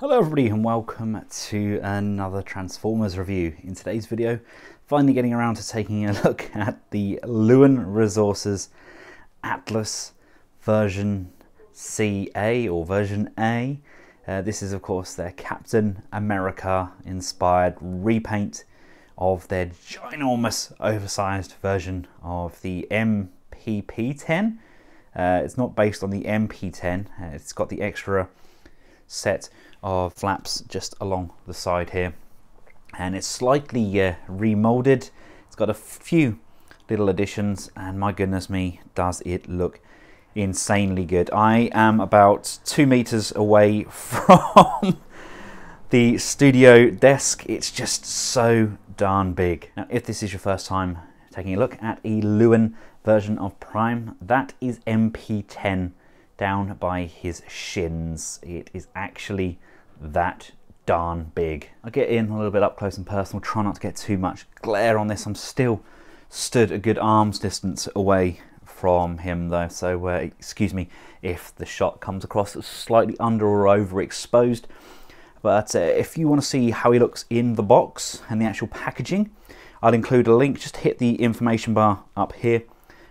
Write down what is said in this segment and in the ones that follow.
Hello everybody and welcome to another Transformers review. In today's video, finally getting around to taking a look at the Lewin Resources Atlas version CA or version A. This is of course their Captain America inspired repaint of their ginormous oversized version of the MPP-10. It's not based on the MP-10, it's got the extra set of flaps just along the side here, and it's slightly remolded. It's got a few little additions, and my goodness me, does it look insanely good. I am about 2 meters away from the studio desk. It's just so darn big. Now, if this is your first time taking a look at a Lewin version of Prime, that is MP-10 down by his shins. It is actually that darn big. I'll get in a little bit up close and personal, try not to get too much glare on this. I'm still stood a good arm's distance away from him though, so excuse me if the shot comes across as slightly under or overexposed. But if you want to see how he looks in the box and the actual packaging, I'll include a link. Just hit the information bar up here,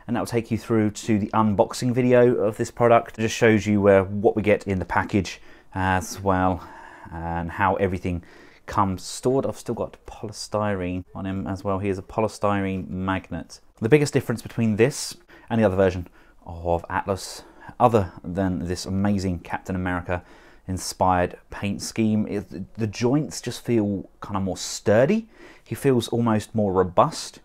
and that will take you through to the unboxing video of this product. It just shows you what we get in the package as well, and how everything comes stored. I've still got polystyrene on him as well. Here's a polystyrene magnet. The biggest difference between this and the other version of Atlas, other than this amazing Captain America inspired paint scheme, is the joints just feel kind of more sturdy. He feels almost more robust,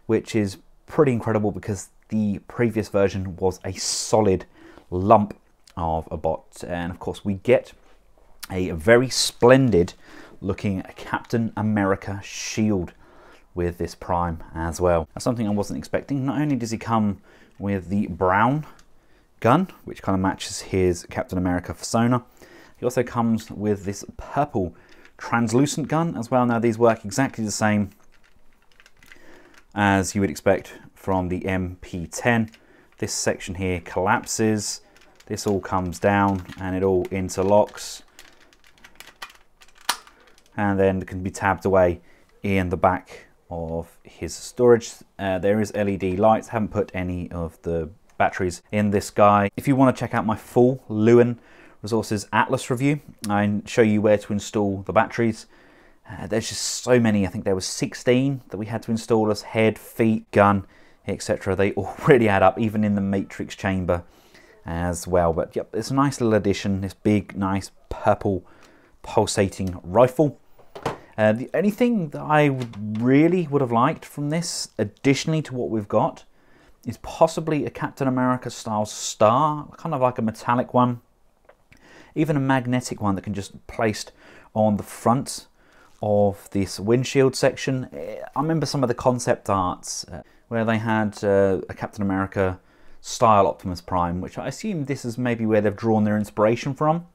which is pretty incredible because the previous version was a solid lump of a bot. And of course we get a very splendid looking Captain America shield with this Prime as well. That's something I wasn't expecting. Not only does he come with the brown gun, which kind of matches his Captain America persona, he also comes with this purple translucent gun as well. Now these work exactly the same as you would expect from the MP-10. This section here collapses, this all comes down and it all interlocks, and then it can be tabbed away in the back of his storage. There is LED lights. Haven't put any of the batteries in this guy. If you want to check out my full Lewin Resources Atlas review, I show you where to install the batteries. There's just so many. I think there was 16 that we had to install as head, feet, gun, etc. They all really add up, even in the matrix chamber as well. But yep, it's a nice little addition, this big nice purple pulsating rifle. The only thing that I really would have liked from this, additionally to what we've got, is possibly a Captain America style star, kind of like a metallic one, even a magnetic one that can just be placed on the front of this windshield section. I remember some of the concept arts where they had a Captain America style Optimus Prime, which I assume this is maybe where they've drawn their inspiration from.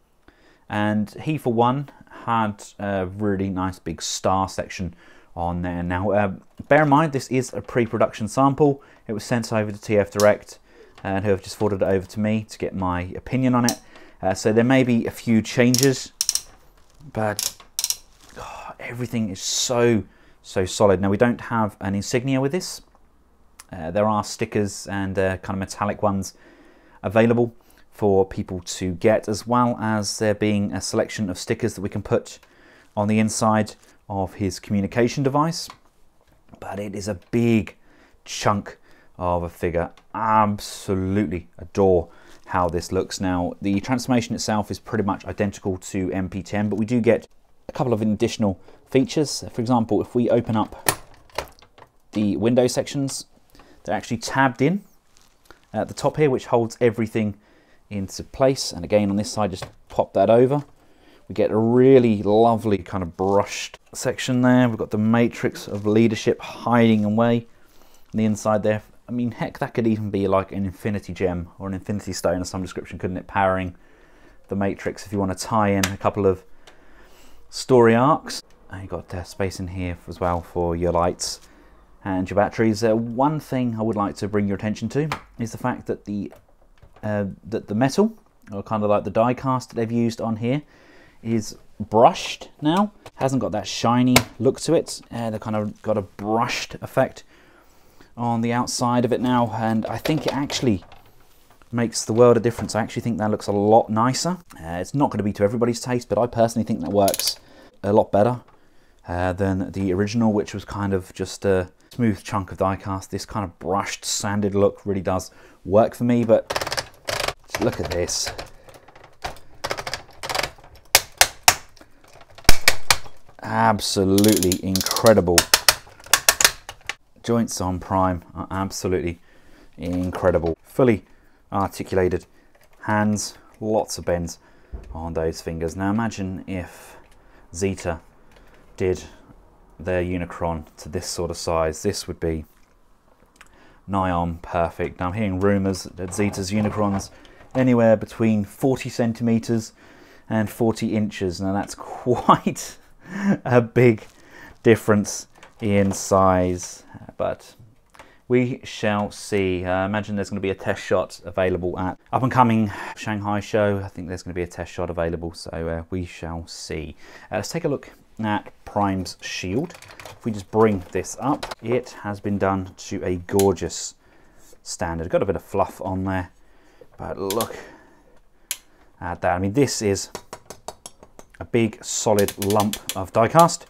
And he, for one, had a really nice big star section on there. Now, bear in mind, this is a pre-production sample. It was sent over to TF Direct, and who have just forwarded it over to me to get my opinion on it. So there may be a few changes, but everything is so solid. Now, we don't have an insignia with this. There are stickers and kind of metallic ones available for people to get, as well as there being a selection of stickers that we can put on the inside of his communication device. But it is a big chunk of a figure. Absolutely adore how this looks. Now, the transformation itself is pretty much identical to MP-10, but we do get a couple of additional features. For example, if we open up the window sections, they're actually tabbed in at the top here, which holds everything into place. And again, on this side, just pop that over. We get a really lovely kind of brushed section there. We've got the matrix of leadership hiding away on the inside there. I mean, heck, that could even be like an infinity gem or an infinity stone of some description, couldn't it? Powering the matrix if you want to tie in a couple of story arcs. And you've got space in here as well for your lights and your batteries. One thing I would like to bring your attention to is the fact that the metal, or kind of like the die cast that they've used on here, is brushed now. Hasn't got that shiny look to it. They've kind of got a brushed effect on the outside of it now, and I think it actually makes the world of difference. I actually think that looks a lot nicer. It's not going to be to everybody's taste, but I personally think that works a lot better than the original, which was kind of just a smooth chunk of die-cast. This kind of brushed, sanded look really does work for me, but look at this. Absolutely incredible. Joints on Prime are absolutely incredible. Fully articulated hands, lots of bends on those fingers. Now imagine if Zeta did their Unicron to this sort of size. This would be nigh on perfect. Now I'm hearing rumours that Zeta's Unicron's anywhere between 40 centimetres and 40 inches. Now that's quite a big difference in size, but we shall see. Imagine there's going to be a test shot available at up and coming Shanghai show. I think there's going to be a test shot available, so we shall see. Let's take a look at Prime's shield. If we just bring this up, it has been done to a gorgeous standard. Got a bit of fluff on there, but look at that. I mean, this is a big solid lump of die-cast.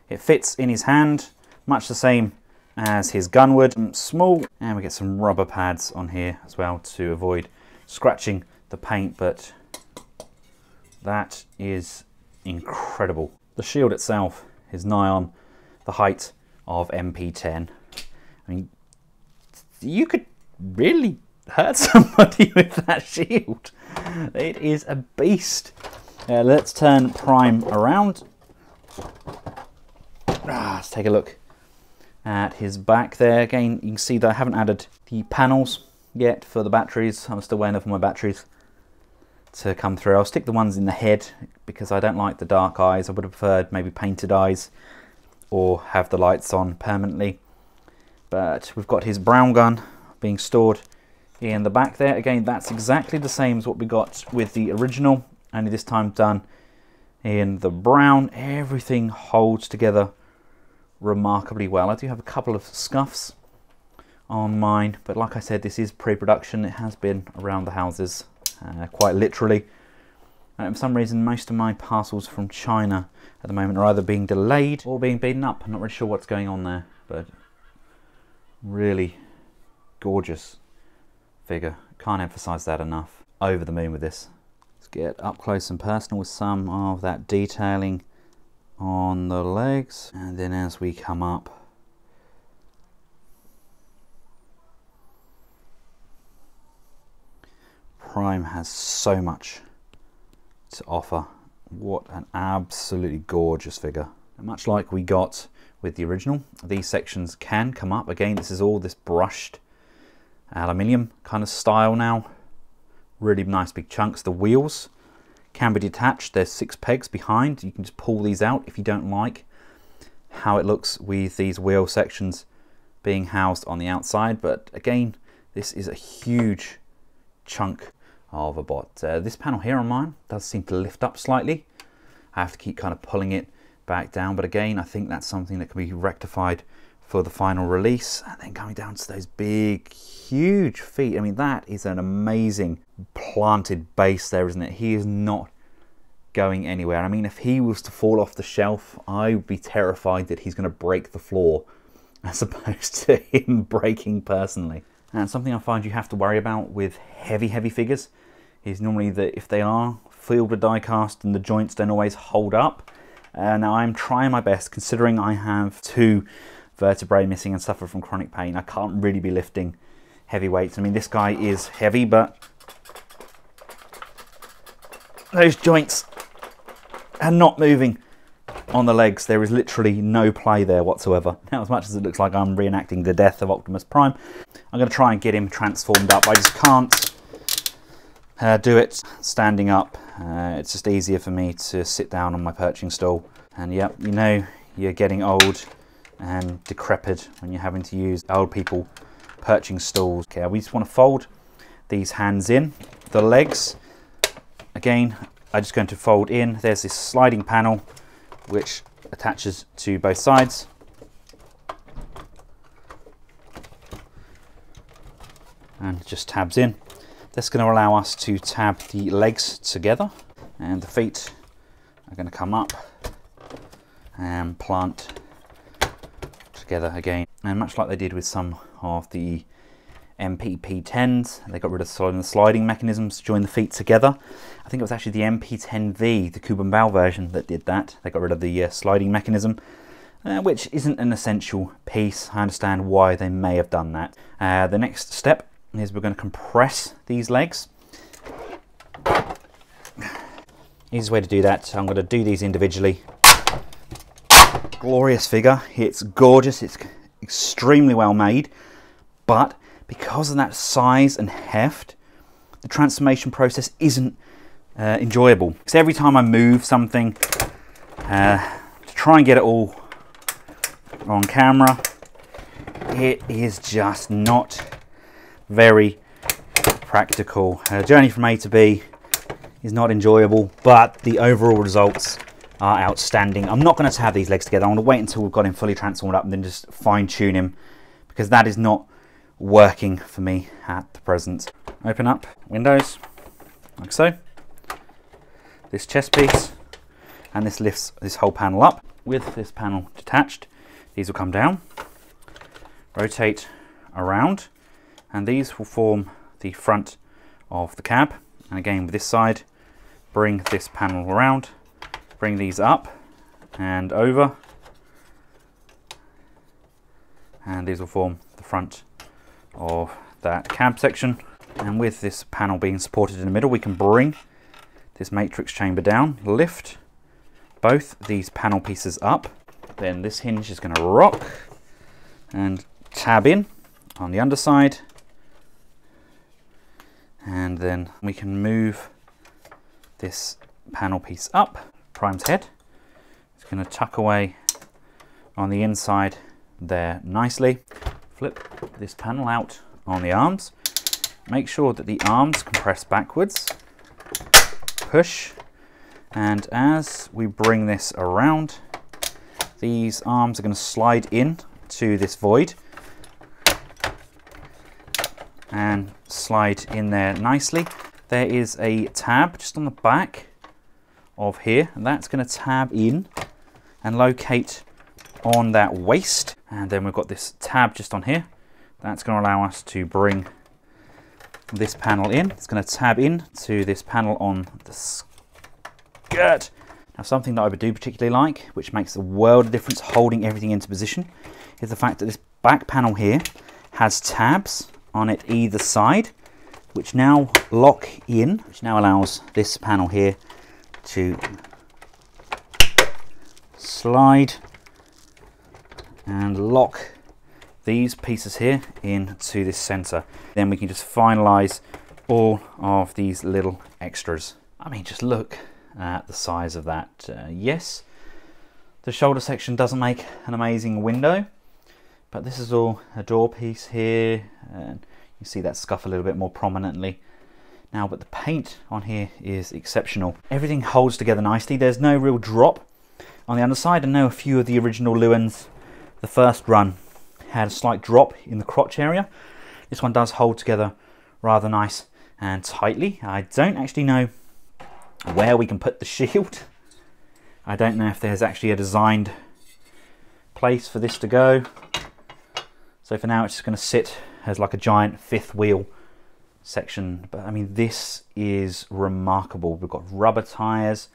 It fits in his hand, much the same as his gun would. Small, and we get some rubber pads on here as well to avoid scratching the paint, but that is incredible. The shield itself is nigh on the height of MP10. I mean, you could really hurt somebody with that shield. It is a beast. Let's turn Prime around. Let's take a look at his back there. Again, you can see that I haven't added the panels yet for the batteries. I'm still waiting for my batteries to come through. I'll stick the ones in the head because I don't like the dark eyes. I would have preferred maybe painted eyes or have the lights on permanently. But we've got his brown gun being stored in the back there. Again, that's exactly the same as what we got with the original, only this time done in the brown. Everything holds together remarkably well. I do have a couple of scuffs on mine, but like I said, this is pre-production. It has been around the houses quite literally. For some reason, most of my parcels from China at the moment are either being delayed or being beaten up. I'm not really sure what's going on there, but really gorgeous figure. Can't emphasize that enough. Over the moon with this. Let's get up close and personal with some of that detailing on the legs, and then as we come up, Prime has so much to offer. What an absolutely gorgeous figure. And much like we got with the original, these sections can come up. Again, this is all this brushed aluminium kind of style now. Really nice big chunks. The wheels can be detached. There's 6 pegs behind. You can just pull these out if you don't like how it looks with these wheel sections being housed on the outside. But again, this is a huge chunk of a bot. This panel here on mine does seem to lift up slightly. I have to keep kind of pulling it back down, but again, I think that's something that can be rectified for the final release. And then coming down to those big, huge feet. I mean, that is an amazing planted base there, isn't it? He is not going anywhere. I mean, if he was to fall off the shelf, I would be terrified that he's going to break the floor as opposed to him breaking personally. And something I find you have to worry about with heavy figures is normally that if they are filled with die cast and the joints don't always hold up. Now I'm trying my best, considering I have 2 vertebrae missing and suffer from chronic pain. I can't really be lifting heavy weights. I mean, this guy is heavy, but those joints are not moving on the legs. There is literally no play there whatsoever. Now, as much as it looks like I'm reenacting the death of Optimus Prime, I'm going to try and get him transformed up. I just can't do it standing up. It's just easier for me to sit down on my perching stool. And yep, you know you're getting old and decrepit when you're having to use old people perching stools. Okay, we just want to fold these hands in. The legs, again, I'm just going to fold in. There's this sliding panel which attaches to both sides. And just tabs in. That's going to allow us to tab the legs together, and the feet are going to come up and plant together again. And much like they did with some of the MPP10s, they got rid of the sliding mechanisms to join the feet together. I think it was actually the MP10V, the Kubenbau version, that did that. They got rid of the sliding mechanism, which isn't an essential piece. I understand why they may have done that. The next step is we're going to compress these legs. Easiest way to do that, I'm going to do these individually. Glorious figure, it's gorgeous, it's extremely well made, but because of that size and heft, the transformation process isn't enjoyable. Because every time I move something to try and get it all on camera, it is just not very practical. Journey from A to B is not enjoyable, but the overall results are outstanding. I'm not going to have these legs together. I want to wait until we've got him fully transformed up and then just fine tune him, because that is not working for me at the present. Open up windows like so. This chest piece, and this lifts this whole panel up. With this panel detached, these will come down, rotate around, and these will form the front of the cab. And again with this side, bring this panel around, bring these up and over, and these will form the front of that cab section. And with this panel being supported in the middle, we can bring this matrix chamber down, lift both these panel pieces up, then this hinge is going to rock and tab in on the underside, and then we can move this panel piece up. Prime's head, it's going to tuck away on the inside there nicely. Flip this panel out on the arms, make sure that the arms compress backwards, push, and as we bring this around, these arms are going to slide in to this void and slide in there nicely. There is a tab just on the back of here, and that's going to tab in and locate on that waist. And then we've got this tab just on here. That's going to allow us to bring this panel in. It's going to tab in to this panel on the skirt. Now, something that I would do particularly like, which makes a world of difference holding everything into position, is the fact that this back panel here has tabs on it either side, which now lock in, which now allows this panel here to slide and lock these pieces here into this center. Then we can just finalize all of these little extras. I mean, just look at the size of that. Yes, the shoulder section doesn't make an amazing window, but this is all a door piece here, and you see that scuff a little bit more prominently now, but the paint on here is exceptional. Everything holds together nicely. There's no real drop on the underside. I know a few of the original Lewins, the first run, had a slight drop in the crotch area. This one does hold together rather nice and tightly. I don't actually know where we can put the shield. I don't know if there's actually a designed place for this to go. So for now it's just going to sit as like a giant fifth wheel section. But I mean, this is remarkable. We've got rubber tires,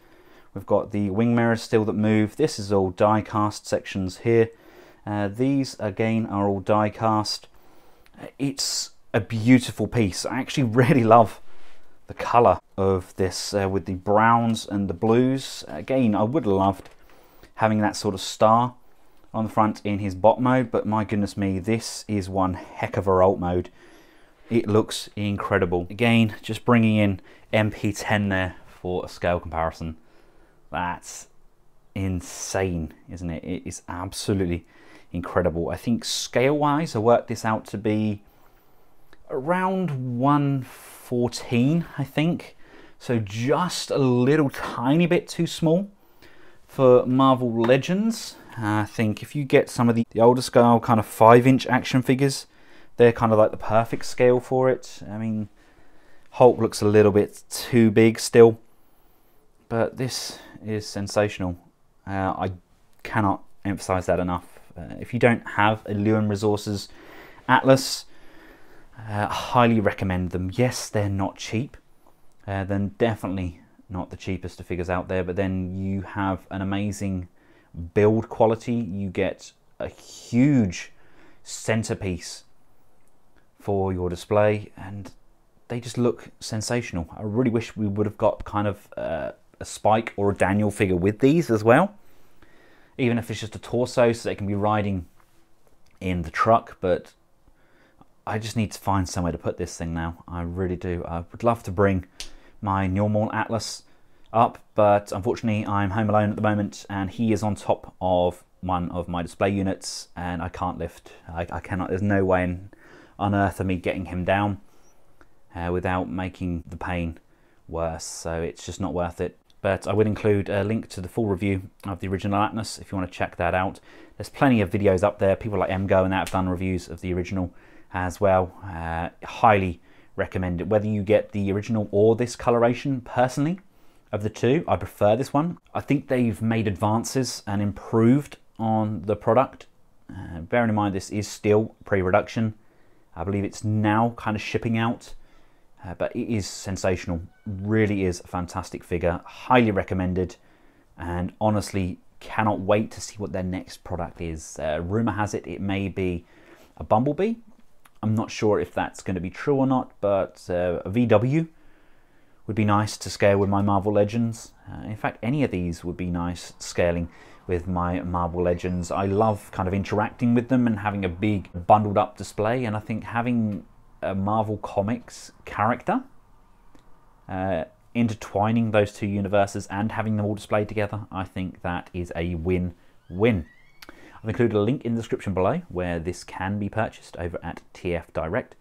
we've got the wing mirrors still that move. This is all die cast sections here. These again are all die cast. It's a beautiful piece. I actually really love the color of this with the browns and the blues. Again, I would have loved having that sort of star on the front in his bot mode, but my goodness me, this is one heck of a alt mode. It looks incredible. Again, just bringing in MP10 there for a scale comparison. That's insane, isn't it? It is absolutely incredible. I think scale wise I worked this out to be around 1/14, I think. So just a little tiny bit too small for Marvel Legends. I think if you get some of the older scale kind of 5-inch action figures, they're kind of like the perfect scale for it. I mean, Hulk looks a little bit too big still, but this is sensational. I cannot emphasize that enough. If you don't have a Lewin Resources Atlas, I highly recommend them. Yes, they're not cheap. Then definitely not the cheapest of figures out there, but then you have an amazing build quality. You get a huge centerpiece for your display, and they just look sensational. I really wish we would have got kind of a Spike or a Daniel figure with these as well, even if it's just a torso so they can be riding in the truck. But I just need to find somewhere to put this thing now. I really do. I would love to bring my normal Atlas up, but unfortunately I'm home alone at the moment, and he is on top of one of my display units, and I can't lift. I cannot. There's no way on earth of me getting him down without making the pain worse, so it's just not worth it. But I would include a link to the full review of the original Atlas if you want to check that out. There's plenty of videos up there. People like MGO and that have done reviews of the original as well. Highly recommend it, whether you get the original or this coloration. Personally, of the two, I prefer this one. I think they've made advances and improved on the product. Bearing in mind this is still pre-production. I believe it's now kind of shipping out, but it is sensational. Really is a fantastic figure, highly recommended, and honestly cannot wait to see what their next product is. Rumor has it may be a Bumblebee. I'm not sure if that's going to be true or not, but a VW would be nice to scale with my Marvel Legends. In fact, any of these would be nice scaling with my Marvel Legends. I love kind of interacting with them and having a big bundled up display, and I think having a Marvel Comics character, intertwining those two universes and having them all displayed together, I think that is a win-win. I've included a link in the description below where this can be purchased over at TF Direct.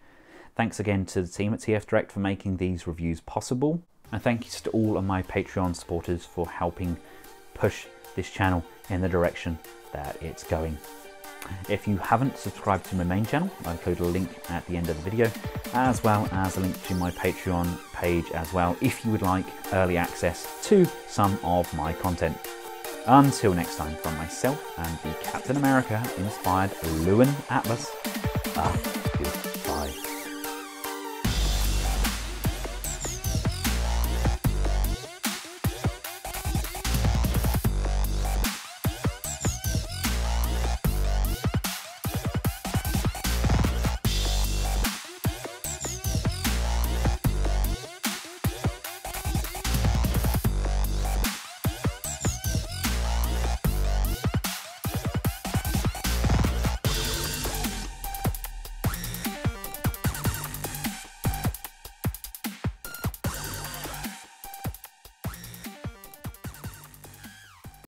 Thanks again to the team at TF Direct for making these reviews possible. And thank you to all of my Patreon supporters for helping push this channel in the direction that it's going. If you haven't subscribed to my main channel, I'll include a link at the end of the video, as well as a link to my Patreon page as well, if you would like early access to some of my content. Until next time, from myself and the Captain America inspired Lewin Atlas,